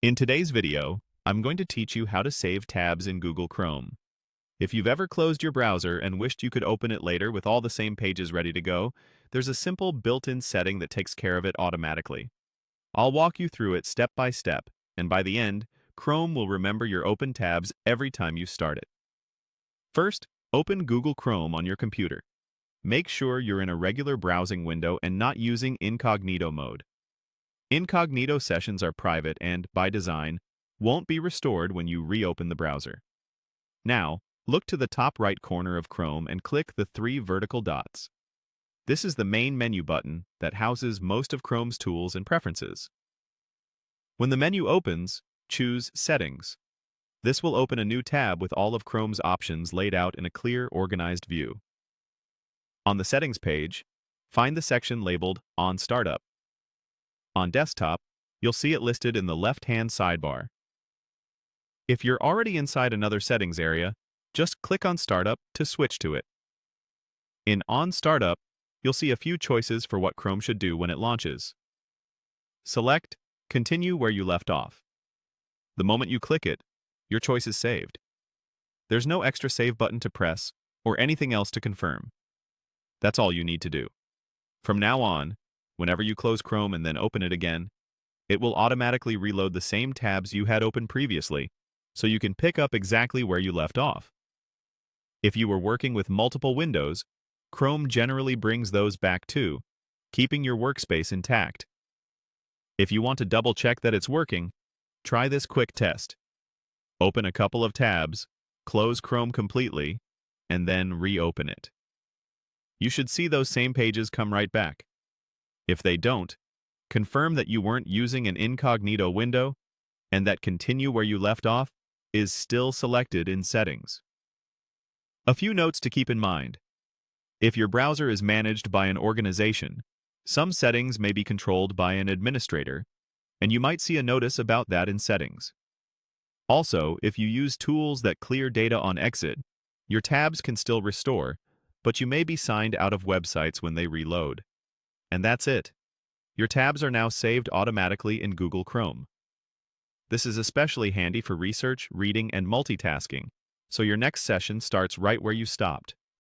In today's video, I'm going to teach you how to save tabs in Google Chrome. If you've ever closed your browser and wished you could open it later with all the same pages ready to go, there's a simple built-in setting that takes care of it automatically. I'll walk you through it step by step, and by the end, Chrome will remember your open tabs every time you start it. First, open Google Chrome on your computer. Make sure you're in a regular browsing window and not using incognito mode. Incognito sessions are private and, by design, won't be restored when you reopen the browser. Now, look to the top right corner of Chrome and click the three vertical dots. This is the main menu button that houses most of Chrome's tools and preferences. When the menu opens, choose Settings. This will open a new tab with all of Chrome's options laid out in a clear, organized view. On the Settings page, find the section labeled On Startup. On desktop, you'll see it listed in the left-hand sidebar. If you're already inside another settings area, just click on Startup to switch to it. In On Startup, you'll see a few choices for what Chrome should do when it launches. Select Continue where you left off. The moment you click it, your choice is saved. There's no extra save button to press or anything else to confirm. That's all you need to do. From now on, whenever you close Chrome and then open it again, it will automatically reload the same tabs you had open previously, so you can pick up exactly where you left off. If you were working with multiple windows, Chrome generally brings those back too, keeping your workspace intact. If you want to double-check that it's working, try this quick test. Open a couple of tabs, close Chrome completely, and then reopen it. You should see those same pages come right back. If they don't, confirm that you weren't using an incognito window and that Continue where you left off is still selected in Settings. A few notes to keep in mind. If your browser is managed by an organization, some settings may be controlled by an administrator, and you might see a notice about that in Settings. Also, if you use tools that clear data on exit, your tabs can still restore, but you may be signed out of websites when they reload. And that's it. Your tabs are now saved automatically in Google Chrome. This is especially handy for research, reading, and multitasking, so your next session starts right where you stopped.